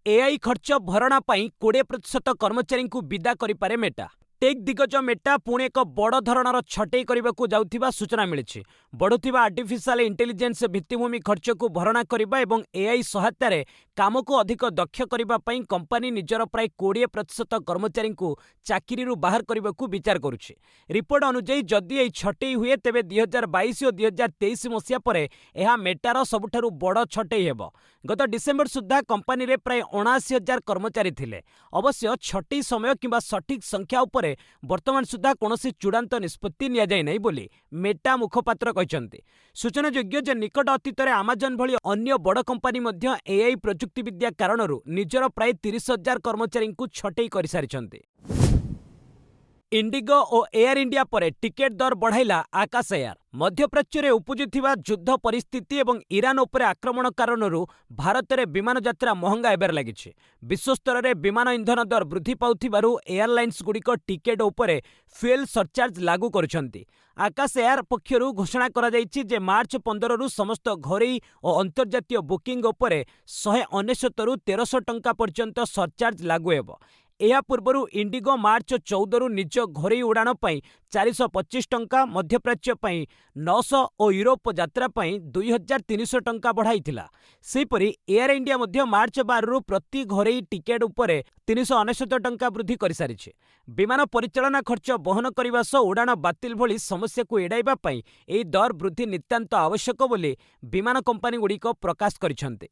ଏଆଇ ଖର୍ଚ୍ଚ ଭରଣା ପାଇଁ 20% କର୍ମଚାରୀଙ୍କୁ ବିଦା କରିପାରେ ମେଟା। ଟେକ୍ ଦିଗ୍ଗଜ ମେଟା ପୁଣି ଏକ ବଡ଼ ଧରଣର ଛଟେଇ କରିବାକୁ ଯାଉଥିବା ସୂଚନା ମିଳିଛି। ବଢ଼ୁଥିବା ଆର୍ଟିଫିସିଆଲ ଇଣ୍ଟେଲିଜେନ୍ସ ଭିତ୍ତିଭୂମି ଖର୍ଚ୍ଚକୁ ଭରଣା କରିବା ଏବଂ ଏଆଇ ସହାୟତାରେ କାମକୁ ଅଧିକ ଦକ୍ଷ କରିବା ପାଇଁ କମ୍ପାନୀ ନିଜର ପ୍ରାୟ 20% କର୍ମଚାରୀଙ୍କୁ ଚାକିରିରୁ ବାହାର କରିବାକୁ ବିଚାର କରୁଛି। ରିପୋର୍ଟ ଅନୁଯାୟୀ ଯଦି ଏହି ଛଟେଇ ହୁଏ ତେବେ 2022 ଓ 2023 ମସିହା ପରେ ଏହା ମେଟାର ସବୁଠାରୁ ବଡ଼ ଛଟେଇ ହେବ। ଗତ ଡିସେମ୍ବର ସୁଦ୍ଧା କମ୍ପାନୀରେ ପ୍ରାୟ 79,000 କର୍ମଚାରୀ ଥିଲେ। ଅବଶ୍ୟ ଛଟେଇ ସମୟ କିମ୍ବା ସଠିକ୍ ସଂଖ୍ୟା ଉପରେ ବର୍ତ୍ତମାନ ସୁଦ୍ଧା କୌଣସି ଚୂଡ଼ାନ୍ତ ନିଷ୍ପତ୍ତି ନିଆଯାଇନାହିଁ ବୋଲି ମେଟା ମୁଖପାତ୍ର କହିଛନ୍ତି। ସୂଚନାଯୋଗ୍ୟ ଯେ ନିକଟ ଅତୀତରେ ଆମାଜନ ଭଳି ଅନ୍ୟ ବଡ଼ କମ୍ପାନୀ ମଧ୍ୟ ଏଆଇ ପ୍ରଯୁକ୍ତିବିଦ୍ୟା କାରଣରୁ ନିଜର ପ୍ରାୟ 30,000 କର୍ମଚାରୀଙ୍କୁ ଛଟେଇ କରିସାରିଛନ୍ତି। ଇଣ୍ଡିଗୋ ଓ ଏୟାର ଇଣ୍ଡିଆ ପରେ ଟିକେଟ୍ ଦର ବଢ଼ାଇଲା ଆକାଶ ଏୟାର। ମଧ୍ୟପ୍ରାଚ୍ୟରେ ଉପୁଜିଥିବା ଯୁଦ୍ଧ ପରିସ୍ଥିତି ଏବଂ ଇରାନ ଉପରେ ଆକ୍ରମଣ କାରଣରୁ ଭାରତରେ ବିମାନ ଯାତ୍ରା ମହଙ୍ଗା ହେବାରେ ଲାଗିଛି। ବିଶ୍ୱସ୍ତରରେ ବିମାନ ଇନ୍ଧନ ଦର ବୃଦ୍ଧି ପାଉଥିବାରୁ ଏୟାରଲାଇନ୍ସଗୁଡ଼ିକ ଟିକେଟ୍ ଉପରେ ଫୁଏଲ୍ ସରଚାର୍ଜ ଲାଗୁ କରୁଛନ୍ତି। ଆକାଶ ଏୟାର ପକ୍ଷରୁ ଘୋଷଣା କରାଯାଇଛି ଯେ ମାର୍ଚ୍ଚ 15ରୁ ସମସ୍ତ ଘରୋଇ ଓ ଅନ୍ତର୍ଜାତୀୟ ବୁକିଂ ଉପରେ $199ରୁ $1,300 ପର୍ଯ୍ୟନ୍ତ ସରଚାର୍ଜ ଲାଗୁ ହେବ। ଏହା ପୂର୍ବରୁ ଇଣ୍ଡିଗୋ ମାର୍ଚ୍ଚ 14ରୁ ନିଜ ଘରୋଇ ଉଡ଼ାଣ ପାଇଁ $425, ମଧ୍ୟପ୍ରାଚ୍ୟ ପାଇଁ $900 ଓ ୟୁରୋପ ଯାତ୍ରା ପାଇଁ $2,300 ବଢ଼ାଇଥିଲା। ସେହିପରି ଏୟାର ଇଣ୍ଡିଆ ମଧ୍ୟ ମାର୍ଚ୍ଚ 12ରୁ ପ୍ରତି ଘରୋଇ ଟିକେଟ୍ ଉପରେ $399 ବୃଦ୍ଧି କରିସାରିଛି। ବିମାନ ପରିଚାଳନା ଖର୍ଚ୍ଚ ବହନ କରିବା ସହ ଉଡ଼ାଣ ବାତିଲ ଭଳି ସମସ୍ୟାକୁ ଏଡ଼ାଇବା ପାଇଁ ଏହି ଦର ବୃଦ୍ଧି ନିତାନ୍ତ ଆବଶ୍ୟକ ବୋଲି ବିମାନ କମ୍ପାନୀଗୁଡ଼ିକ ପ୍ରକାଶ କରିଛନ୍ତି।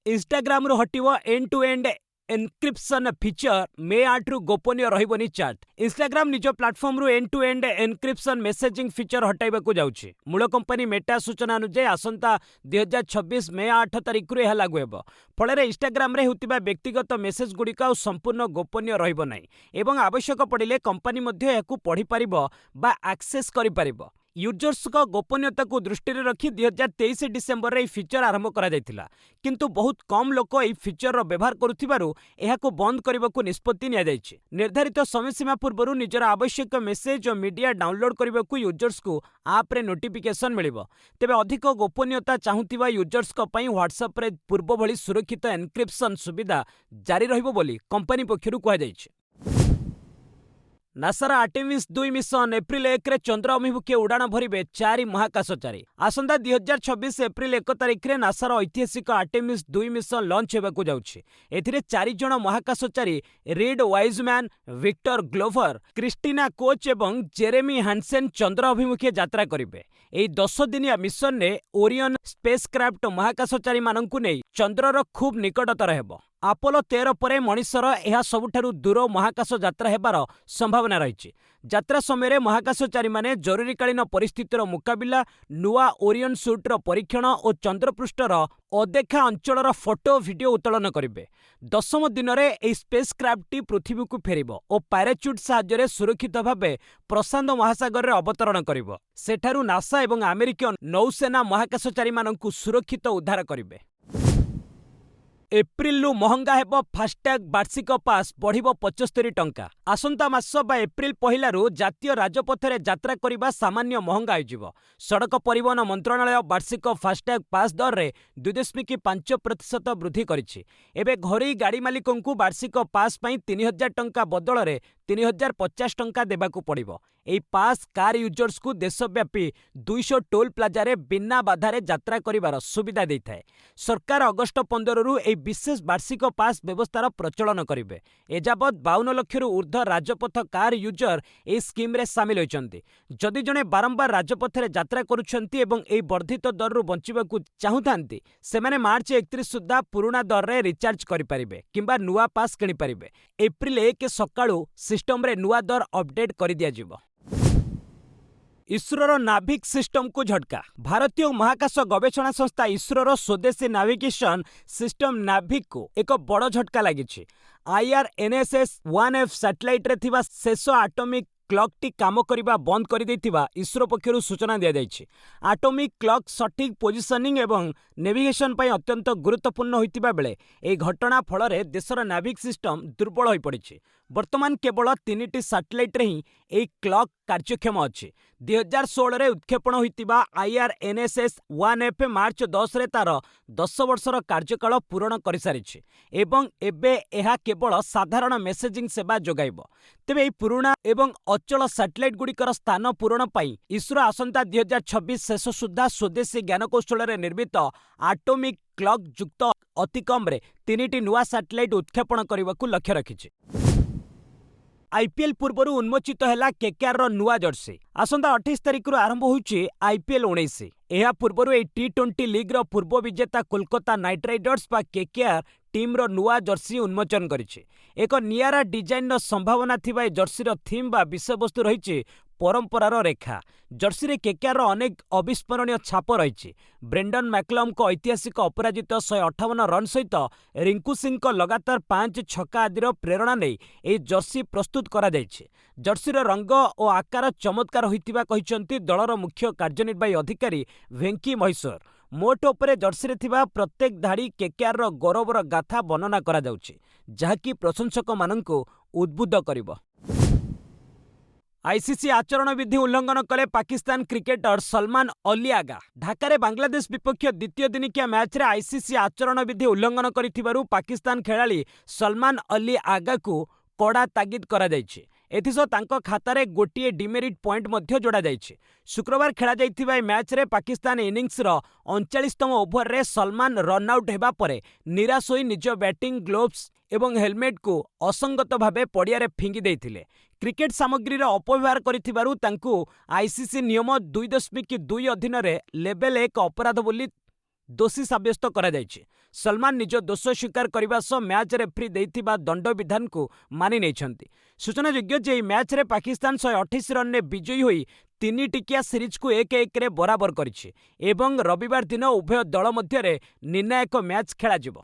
ଇନଷ୍ଟାଗ୍ରାମରୁ ହଟିବ end to end encryption feature. May 8ରୁ ଗୋପନୀୟ ରହିବନି ଚାଟ୍। ଇନଷ୍ଟାଗ୍ରାମ ନିଜ ପ୍ଲାଟଫର୍ମରୁ end to end encryption messaging feature ହଟାଇବାକୁ ଯାଉଛି। ମୂଳ କମ୍ପାନୀ ମେଟା ସୂଚନା ଅନୁଯାୟୀ ଆସନ୍ତା 2026 ମେ 8 ତାରିଖରୁ ଏହା ଲାଗୁ ହେବ। ଫଳରେ ଇନଷ୍ଟାଗ୍ରାମରେ ହେଉଥିବା ବ୍ୟକ୍ତିଗତ ମେସେଜଗୁଡ଼ିକ ଆଉ ସମ୍ପୂର୍ଣ୍ଣ ଗୋପନୀୟ ରହିବ ନାହିଁ ଏବଂ ଆବଶ୍ୟକ ପଡ଼ିଲେ କମ୍ପାନୀ ମଧ୍ୟ ଏହାକୁ ପଢ଼ିପାରିବ ବା ଆକ୍ସେସ୍ କରିପାରିବ। ୟୁଜର୍ସଙ୍କ ଗୋପନୀୟତାକୁ ଦୃଷ୍ଟିରେ ରଖି 2023 ଡିସେମ୍ବରରେ ଏହି ଫିଚର ଆରମ୍ଭ କରାଯାଇଥିଲା, କିନ୍ତୁ ବହୁତ କମ୍ ଲୋକ ଏହି ଫିଚରର ବ୍ୟବହାର କରୁଥିବାରୁ ଏହାକୁ ବନ୍ଦ କରିବାକୁ ନିଷ୍ପତ୍ତି ନିଆଯାଇଛି। ନିର୍ଦ୍ଧାରିତ ସମୟସୀମା ପୂର୍ବରୁ ନିଜର ଆବଶ୍ୟକ ମେସେଜ ଓ ମିଡିଆ ଡାଉନଲୋଡ୍ କରିବାକୁ ୟୁଜର୍ସଙ୍କୁ ଆପ୍ରେ ନୋଟିଫିକେସନ୍ ମିଳିବ। ତେବେ ଅଧିକ ଗୋପନୀୟତା ଚାହୁଁଥିବା ୟୁଜର୍ସଙ୍କ ପାଇଁ ହ୍ୱାଟ୍ସଆପ୍ରେ ପୂର୍ବ ଭଳି ସୁରକ୍ଷିତ ଏନକ୍ରିପସନ୍ ସୁବିଧା ଜାରି ରହିବ ବୋଲି କମ୍ପାନୀ ପକ୍ଷରୁ କୁହାଯାଇଛି। ନାସାର ଆର୍ଟେମିସ୍ 2 ମିଶନ ଏପ୍ରିଲ 1ରେ ଚନ୍ଦ୍ର ଅଭିମୁଖୀ ଉଡ଼ାଣ ଭରିବେ 4 ମହାକାଶଚାରୀ। ଆସନ୍ତା 2026 ଏପ୍ରିଲ 1 ତାରିଖରେ ନାସାର ଐତିହାସିକ ଆର୍ଟେମିସ୍ 2 ମିଶନ ଲଞ୍ଚ ହେବାକୁ ଯାଉଛି। ଏଥିରେ 4 ଜଣ ମହାକାଶଚାରୀ Reid Wiseman, Victor Glover, Christina Koch ଏବଂ ଜେରେମି ହାନସେନ ଚନ୍ଦ୍ର ଅଭିମୁଖୀ ଯାତ୍ରା କରିବେ। ଏହି 10 ଦିନିଆ ମିଶନରେ ଓରିଅନ୍ ସ୍ପେସକ୍ରାଫ୍ଟ ମହାକାଶଚାରୀମାନଙ୍କୁ ନେଇ ଚନ୍ଦ୍ରର ଖୁବ୍ ନିକଟତର ହେବ। ଆପୋଲୋ 13 ପରେ ମଣିଷର ଏହା ସବୁଠାରୁ ଦୂର ମହାକାଶ ଯାତ୍ରା ହେବାର ସମ୍ଭାବନା ରହିଛି। ଯାତ୍ରା ସମୟରେ ମହାକାଶଚାରୀମାନେ ଜରୁରୀକାଳୀନ ପରିସ୍ଥିତିର ମୁକାବିଲା, ନୂଆ ଓରିଅନ୍ ସୁଟ୍ର ପରୀକ୍ଷଣ ଓ ଚନ୍ଦ୍ରପୃଷ୍ଠର ଅଦେଖା ଅଞ୍ଚଳର ଫଟୋ ଭିଡିଓ ଉତ୍ତୋଳନ କରିବେ। 10ମ ଦିନରେ ଏହି ସ୍ପେସକ୍ରାଫ୍ଟଟି ପୃଥିବୀକୁ ଫେରିବ ଓ ପ୍ୟାରାଚୁଟ୍ ସାହାଯ୍ୟରେ ସୁରକ୍ଷିତ ଭାବେ ପ୍ରଶାନ୍ତ ମହାସାଗରରେ ଅବତରଣ କରିବ। ସେଠାରୁ ନାସା ଏବଂ ଆମେରିକୀୟ ନୌସେନା ମହାକାଶଚାରୀମାନଙ୍କୁ ସୁରକ୍ଷିତ ଉଦ୍ଧାର କରିବେ। ଏପ୍ରିଲରୁ ମହଙ୍ଗା ହେବ ଫାସ୍ଟ୍ୟାଗ୍ ବାର୍ଷିକ ପାସ୍ ବଢ଼ିବ 75 ଟଙ୍କା। ଆସନ୍ତା ମାସ ବା ଏପ୍ରିଲ 1ରୁ ଜାତୀୟ ରାଜପଥରେ ଯାତ୍ରା କରିବା ସାମାନ୍ୟ ମହଙ୍ଗା ହୋଇଯିବ। ସଡ଼କ ପରିବହନ ମନ୍ତ୍ରଣାଳୟ ବାର୍ଷିକ ଫାସ୍ଟ୍ୟାଗ୍ ପାସ୍ ଦରରେ 2.5% ବୃଦ୍ଧି କରିଛି। ଏବେ ଘରୋଇ ଗାଡ଼ି ମାଲିକଙ୍କୁ ବାର୍ଷିକ ପାସ୍ ପାଇଁ 3,000 ଟଙ୍କା ବଦଳରେ 3050 ଟଙ୍କା ଦେବାକୁ ପଡ଼ିବ। ଏହି ପାସ୍ କାର ୟୁଜର୍ସକୁ ଦେଶବ୍ୟାପୀ 200 ଟୋଲ୍ ପ୍ଲାଜାରେ ବିନା ବାଧାରେ ଯାତ୍ରା କରିବାର ସୁବିଧା ଦେଇଥାଏ। ସରକାର ଅଗଷ୍ଟ 15ରୁ ଏହି ବିଶେଷ ବାର୍ଷିକ ପାସ୍ ବ୍ୟବସ୍ଥାର ପ୍ରଚଳନ କରିବେ। ଏଯାବତ୍ 52 ଲକ୍ଷରୁ ଉର୍ଦ୍ଧ୍ୱ ରାଜପଥ କାର ୟୁଜର ଏହି ସ୍କିମ୍ରେ ସାମିଲ ହୋଇଛନ୍ତି। ଯଦି ଜଣେ ବାରମ୍ବାର ରାଜପଥରେ ଯାତ୍ରା କରୁଛନ୍ତି ଏବଂ ଏହି ବର୍ଦ୍ଧିତ ଦରରୁ ବଞ୍ଚିବାକୁ ଚାହୁଁଥାନ୍ତି, ସେମାନେ ମାର୍ଚ୍ଚ 31 ସୁଦ୍ଧା ପୁରୁଣା ଦରରେ ରିଚାର୍ଜ କରିପାରିବେ କିମ୍ବା ନୂଆ ପାସ୍ କିଣିପାରିବେ। ଏପ୍ରିଲ 1 ସକାଳୁ ସିଷ୍ଟମରେ ନୂଆ ଦର ଅପଡେଟ୍ କରିଦିଆଯିବ। ଇସ୍ରୋର ନାଭିକ୍ ସିଷ୍ଟମକୁ ଝଟକା। ଭାରତୀୟ ମହାକାଶ ଗବେଷଣା ସଂସ୍ଥା ଇସ୍ରୋର ସ୍ୱଦେଶୀ ନାଭିଗେସନ ସିଷ୍ଟମ ନାଭିକ୍କୁ ଏକ ବଡ଼ ଝଟକା ଲାଗିଛି। IRNSS-1F ସାଟେଲାଇଟ୍ରେ ଥିବା ଶେଷ ଆଟମିକ୍ କ୍ଲକଟି କାମ କରିବା ବନ୍ଦ କରିଦେଇଥିବା ଇସ୍ରୋ ପକ୍ଷରୁ ସୂଚନା ଦିଆଯାଇଛି। ଆଟମିକ୍ କ୍ଲକ୍ ସଠିକ୍ ପୋଜିସନିଂ ଏବଂ ନେଭିଗେସନ ପାଇଁ ଅତ୍ୟନ୍ତ ଗୁରୁତ୍ୱପୂର୍ଣ୍ଣ ହୋଇଥିବା ବେଳେ ଏହି ଘଟଣା ଫଳରେ ଦେଶର ନାଭିକ୍ ସିଷ୍ଟମ ଦୁର୍ବଳ ହୋଇପଡ଼ିଛି। ବର୍ତ୍ତମାନ କେବଳ 3ଟି ସାଟେଲାଇଟ୍ରେ ହିଁ ଏହି କ୍ଲକ୍ କାର୍ଯ୍ୟକ୍ଷମ ଅଛି। 2016ରେ ଉତ୍କ୍ଷେପଣ ହୋଇଥିବା IRNSS-1F ମାର୍ଚ୍ଚ 10ରେ ତାର 10 ବର୍ଷର କାର୍ଯ୍ୟକାଳ ପୂରଣ କରିସାରିଛି ଏବଂ ଏବେ ଏହା କେବଳ ସାଧାରଣ ମେସେଜିଂ ସେବା ଯୋଗାଇବ। ତେବେ ଏହି ପୁରୁଣା ଏବଂ ଅଚଳ ସାଟେଲାଇଟ୍‌ଗୁଡ଼ିକର ସ୍ଥାନ ପୂରଣ ପାଇଁ ଇସ୍ରୋ ଆସନ୍ତା 2026 ଶେଷ ସୁଦ୍ଧା ସ୍ୱଦେଶୀ ଜ୍ଞାନକୌଶଳରେ ନିର୍ମିତ ଆଟୋମିକ୍ କ୍ଲକ୍ ଯୁକ୍ତ ଅତିକମ୍ରେ 3ଟି ନୂଆ ସାଟେଲାଇଟ୍ ଉତ୍କ୍ଷେପଣ କରିବାକୁ ଲକ୍ଷ୍ୟ ରଖିଛି। IPL ପୂର୍ବରୁ ଉନ୍ମୋଚିତ ହେଲା KKRର ନୂଆ ଜର୍ସି। ଆସନ୍ତା 28 ତାରିଖରୁ ଆରମ୍ଭ ହେଉଛି IPL 19। ଏହା ପୂର୍ବରୁ ଏହି T20 ଲିଗ୍‌ର ପୂର୍ବ ବିଜେତା କୋଲକାତା ନାଇଟ୍ ରାଇଡର୍ସ ବା KKR ଟିମ୍‌ର ନୂଆ ଜର୍ସି ଉନ୍ମୋଚନ କରିଛି। ଏକ ନିଆରା ଡିଜାଇନ୍‌ର ସମ୍ଭାବନା ଥିବା ଏହି ଜର୍ସିର ଥିମ୍ ବା ବିଷୟବସ୍ତୁ ରହିଛି ପରମ୍ପରାର ରେଖା। ଜର୍ସିରେ KKRର ଅନେକ ଅବିସ୍ମରଣୀୟ ଛାପ ରହିଛି। ବ୍ରେଣ୍ଡନ୍ ମ୍ୟାକଲମ୍‌ଙ୍କ ଐତିହାସିକ ଅପରାଜିତ 158 ରନ୍ ସହିତ ରିଙ୍କୁ ସିଂଙ୍କ ଲଗାତାର 5 ଛକା ଆଦିର ପ୍ରେରଣା ନେଇ ଏହି ଜର୍ସି ପ୍ରସ୍ତୁତ କରାଯାଇଛି। ଜର୍ସିର ରଙ୍ଗ ଓ ଆକାର ଚମତ୍କାର ହୋଇଥିବା କହିଛନ୍ତି ଦଳର ମୁଖ୍ୟ କାର୍ଯ୍ୟନିର୍ବାହୀ ଅଧିକାରୀ ଭେଙ୍କି ମହୀଶ୍ୱର। ମୋଟ ଉପରେ ଜର୍ସିରେ ଥିବା ପ୍ରତ୍ୟେକ ଧାଡ଼ି KKRର ଗୌରବର ଗାଥା ବର୍ଣ୍ଣନା କରାଯାଉଛି, ଯାହାକି ପ୍ରଶଂସକମାନଙ୍କୁ ଉଦ୍ବୁଦ୍ଧ କରିବ। ICC ଆଚରଣ ବିଧି ଉଲ୍ଲଂଘନ କଲେ ପାକିସ୍ତାନ କ୍ରିକେଟର ସଲମାନ ଅଲି ଆଗା। ଢାକାରେ ବାଂଲାଦେଶ ବିପକ୍ଷ ଦ୍ୱିତୀୟ ଦିନିକିଆ ମ୍ୟାଚ୍ରେ ICC ଆଚରଣ ବିଧି ଉଲ୍ଲଂଘନ କରିଥିବାରୁ ପାକିସ୍ତାନ ଖେଳାଳି ସଲମାନ ଅଲି ଆଗାକୁ କଡ଼ା ତାଗିଦ କରାଯାଇଛି। ଏଥିସହ ତାଙ୍କ ଖାତାରେ ଗୋଟିଏ ଡିମେରିଟ୍ ପଏଣ୍ଟ ମଧ୍ୟ ଯୋଡ଼ାଯାଇଛି। ଶୁକ୍ରବାର ଖେଳାଯାଇଥିବା ଏହି ମ୍ୟାଚ୍ରେ ପାକିସ୍ତାନ ଇନିଂସର 39ତମ ଓଭରରେ ସଲମାନ ରନ୍ଆଉଟ୍ ହେବା ପରେ ନିରାଶ ହୋଇ ନିଜ ବ୍ୟାଟିଂ ଗ୍ଲୋଭ୍ସ ଏବଂ ହେଲମେଟ୍‌କୁ ଅସଙ୍ଗତ ଭାବେ ପଡ଼ିଆରେ ଫିଙ୍ଗି ଦେଇଥିଲେ। କ୍ରିକେଟ ସାମଗ୍ରୀର ଅପବ୍ୟବହାର କରିଥିବାରୁ ତାଙ୍କୁ ICC ନିୟମ 2.2 ଅଧୀନରେ ଲେଭେଲ୍ 1 ଅପରାଧ ବୋଲି ଦୋଷୀ ସାବ୍ୟସ୍ତ କରାଯାଇଛି। ସଲମାନ ନିଜ ଦୋଷ ସ୍ୱୀକାର କରିବା ସହ ମ୍ୟାଚ୍ ରେଫ୍ରି ଦେଇଥିବା ଦଣ୍ଡବିଧାନକୁ ମାନି ନେଇଛନ୍ତି। ସୂଚନାଯୋଗ୍ୟ ଯେ ଏହି ମ୍ୟାଚ୍ରେ ପାକିସ୍ତାନ 128 ରନ୍‌ରେ ବିଜୟୀ ହୋଇ 3 ଟିକିଆ ସିରିଜ୍‌କୁ 1-1ରେ ବରାବର କରିଛି ଏବଂ ରବିବାର ଦିନ ଉଭୟ ଦଳ ମଧ୍ୟରେ ନିର୍ଣ୍ଣାୟକ ମ୍ୟାଚ୍ ଖେଳାଯିବ।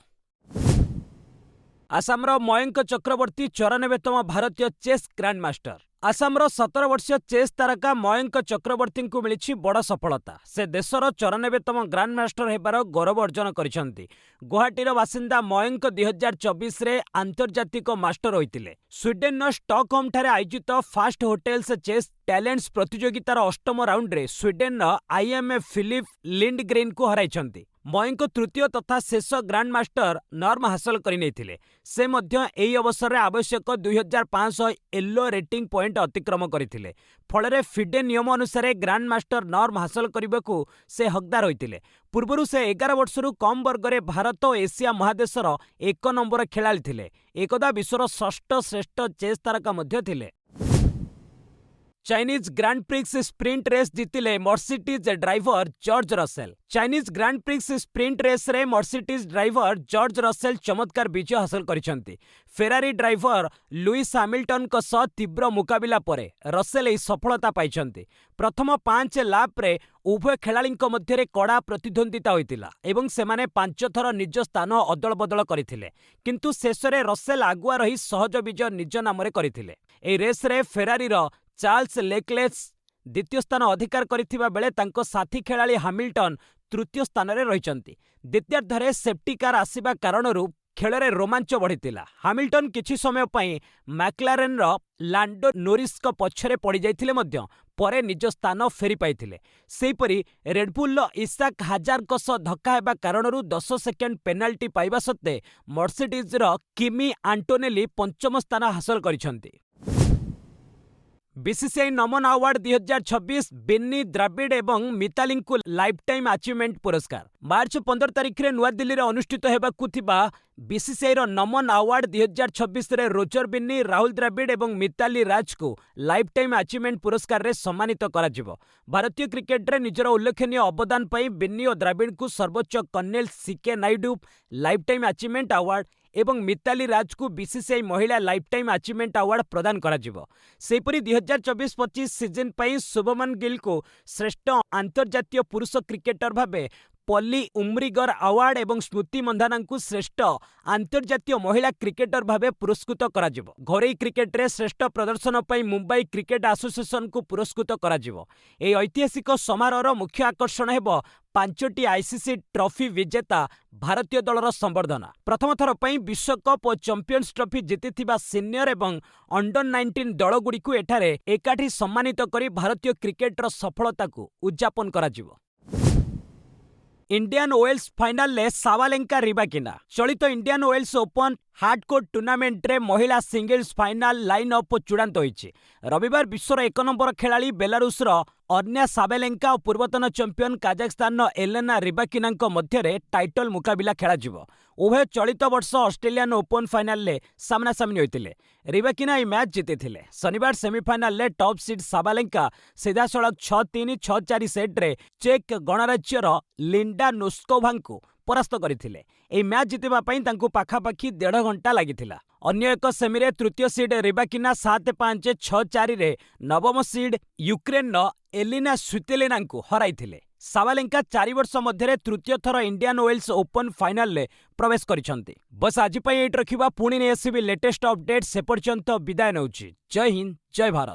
ଆସାମର ମୟଙ୍କ ଚକ୍ରବର୍ତ୍ତୀ 94ତମ ଭାରତୀୟ ଚେସ୍ ଗ୍ରାଣ୍ଡମାଷ୍ଟର। ଆସାମର 17 ବର୍ଷୀୟ ଚେସ୍ ତାରକା ମୟଙ୍କ ଚକ୍ରବର୍ତ୍ତୀଙ୍କୁ ମିଳିଛି ବଡ଼ ସଫଳତା। ସେ ଦେଶର 94ତମ ଗ୍ରାଣ୍ଡମାଷ୍ଟର ହେବାର ଗୌରବ ଅର୍ଜନ କରିଛନ୍ତି। ଗୁଆହାଟୀର ବାସିନ୍ଦା ମୟଙ୍କ 2024ରେ ଆନ୍ତର୍ଜାତିକ ମାଷ୍ଟର ହୋଇଥିଲେ। ସ୍ୱିଡେନ୍‌ର ଷ୍ଟକହୋମ୍‌ଠାରେ ଆୟୋଜିତ ଫାଷ୍ଟ ହୋଟେଲ୍ସ ଚେସ୍ ଟ୍ୟାଲେଣ୍ଟସ୍ ପ୍ରତିଯୋଗିତାର 8ମ ରାଉଣ୍ଡରେ ସ୍ୱିଡେନ୍‌ର IMF ଫିଲିପ୍ ଲିଣ୍ଡଗ୍ରେନ୍‌ଙ୍କୁ ହରାଇଛନ୍ତି। ମୟଙ୍କ ତୃତୀୟ ତଥା ଶେଷ ଗ୍ରାଣ୍ଡମାଷ୍ଟର ନର୍ମ ହାସଲ କରିନେଇଥିଲେ। ସେ ମଧ୍ୟ ଏହି ଅବସରରେ ଆବଶ୍ୟକ 2500 ଏଲୋ ରେଟିଂ ପଏଣ୍ଟ ଅତିକ୍ରମ କରିଥିଲେ। ଫଳରେ ଫିଡେ ନିୟମ ଅନୁସାରେ ଗ୍ରାଣ୍ଡମାଷ୍ଟର ନର୍ମ ହାସଲ କରିବାକୁ ସେ ହକଦାର ହୋଇଥିଲେ। ପୂର୍ବରୁ ସେ 11 ବର୍ଷରୁ କମ୍ ବର୍ଗରେ ଭାରତ ଓ ଏସିଆ ମହାଦେଶର 1 ନମ୍ବର ଖେଳାଳି ଥିଲେ। ଏକଦା ବିଶ୍ୱର ଷଷ୍ଠ ଶ୍ରେଷ୍ଠ ଚେସ୍ ତାରକା ମଧ୍ୟ ଥିଲେ। Chinese Grand Prix sprint race ଜିତିଲେ Mercedes driver George Russell. Chinese Grand Prix sprint ରେସ୍‌ରେ ମର୍ସିଡିଜ୍ ଡ୍ରାଇଭର ଜର୍ଜ ରସେଲ ଚମତ୍କାର ବିଜୟ ହାସଲ କରିଛନ୍ତି। ଫେରାରି ଡ୍ରାଇଭର ଲୁଇସ୍ ହାମିଲ୍ଟନ୍‌ଙ୍କ ସହ ତୀବ୍ର ମୁକାବିଲା ପରେ ରସେଲ ଏହି ସଫଳତା ପାଇଛନ୍ତି। ପ୍ରଥମ 5 ଲାପ୍‌ରେ ଉଭୟ ଖେଳାଳିଙ୍କ ମଧ୍ୟରେ କଡ଼ା ପ୍ରତିଦ୍ୱନ୍ଦ୍ୱିତା ହୋଇଥିଲା ଏବଂ ସେମାନେ 5 ଥର ନିଜ ସ୍ଥାନ ଅଦଳବଦଳ କରିଥିଲେ, କିନ୍ତୁ ଶେଷରେ ରସେଲ ଆଗୁଆ ରହି ସହଜ ବିଜୟ ନିଜ ନାମରେ କରିଥିଲେ। ଏହି ରେସ୍‌ରେ ଫେରାରିର ଚାର୍ଲ୍ସ ଲେକ୍‌ଲେର୍ ଦ୍ୱିତୀୟ ସ୍ଥାନ ଅଧିକାର କରିଥିବା ବେଳେ ତାଙ୍କ ସାଥୀ ଖେଳାଳି ହାମିଲ୍ଟନ୍ ତୃତୀୟ ସ୍ଥାନରେ ରହିଛନ୍ତି। ଦ୍ୱିତୀୟାର୍ଦ୍ଧରେ ସେଫ୍ଟି କାର୍ ଆସିବା କାରଣରୁ ଖେଳରେ ରୋମାଞ୍ଚ ବଢ଼ିଥିଲା। ହାମିଲ୍ଟନ୍ କିଛି ସମୟ ପାଇଁ ମ୍ୟାକ୍ଲାରେନ୍‌ର ଲାଣ୍ଡୋ ନୋରିସ୍‌ଙ୍କ ପଛରେ ପଡ଼ିଯାଇଥିଲେ ମଧ୍ୟ ପରେ ନିଜ ସ୍ଥାନ ଫେରି ପାଇଥିଲେ। ସେହିପରି ରେଡ୍‌ବୁଲ୍‌ର ଇସାକ୍ ହାଜାର୍‌ଙ୍କ ସହ ଧକ୍କା ହେବା କାରଣରୁ 10 ସେକେଣ୍ଡ ପେନାଲ୍ଟି ପାଇବା ସତ୍ତ୍ୱେ ମର୍ସିଡିଜ୍‌ର କିମି ଆଣ୍ଟୋନେଲି 5ମ ସ୍ଥାନ ହାସଲ କରିଛନ୍ତି। बीसीसीआई नमन अवार्ड 2026 बेन्नी द्राविड एवं मिताली को लाइफ टाइम अचीवमेंट पुरस्कार मार्च 15 तारिख में नुआ दिल्ली में अनुष्ठित होगा बीसीसीआई नमन अवार्ड 2026 रे रोजर बिन्नी राहुल द्रविड़ एवं मिताली राज को लाइफ टाइम अचीवमेंट पुरस्कार रे सम्मानित करा जिवो। भारतीय क्रिकेट रे निजर उल्लेखनीय अवदान पाई बिन्नी और द्रविड़ को सर्वोच्च colonel C K Nayudu lifetime achievement award एवं मिताली राज को बीसीसीआई महिला लाइफ टाइम अचीवमेंट अवार्ड प्रदान करा जिवो। सेहीपरि 2024-25 सीजन पाई शुभमन गिल को श्रेष्ठ अंतर्जातीय पुरुष क्रिकेटर भाबे पल्ली उम्रीगर अवार्ड एवं स्मृति मंधाना को श्रेष्ठ अंतर्जातीय महिला क्रिकेटर भाबे पुरस्कृत करा जिवो। घरोई क्रिकेट रे श्रेष्ठ प्रदर्शन पाई मुंबई क्रिकेट एसोसिएशन को पुरस्कृत करा जिवो। एही ऐतिहासिक समारोहर मुख्य आकर्षण हेबो 5टी आईसीसी ट्रॉफी विजेता भारतीय दलर संवर्धना। प्रथम थर पई विश्वकप और चैंपियंस ट्रॉफी जीतिथिबा सीनियर एवं अंडर 19 दलगुड़ी को एठारे एकाठी सम्मानित करी भारतीय क्रिकेटर सफलता को उद्यापन करा जिवो। इंडियन ओवेल्स फाइनाल ले साबालेंका रिबाकिना चलित Indian vowels open hardcore tournament रे महिला सिंगल्स फाइनाल लाइन अप चूड़ांत होईछि। रविवार विश्वर 1 नंबर खेलाड़ी बेलारूस अर्न्या साबालेंका और पूर्वतन चैंपियन काजाखस्तान एलेना रिबाकिना मध्य टाइटल मुकाबिला खेला जिवो। उभय चलित वर्ष ऑस्ट्रेलियन ओपन फाइनाल ले सामना सामनी होइतिले। रिबाकिना ई मैच जीतिथिले। शनिवार सेमीफाइनाल ले टॉप सीड साबालेंका सीधासळख 6-3 6-4 सेट रे चेक गणराज्यर लिंडा नोस्कोभा को परास्त करथिले। एही मैच जितिबा पई तांकू पाखापाखी 1.5 घंटा लागिथिला। अन्य एक सेमी रे तृतीय सीड रिबाकिना 7-5 6-4 रे नवम सीड यूक्रेन एलिना स्वितेलिना को हराइथिले। साबालेंका 4 वर्ष मध्य तृतीय थर इंडियन ओवेल्स ओपन फाइनाल ले प्रवेश करिसंती। बस आज पई एट रखिबा पुणी ने आसीबी लेटेस्ट अपडेट से पर्यंत विदाय नउची। जय हिंद जय भारत।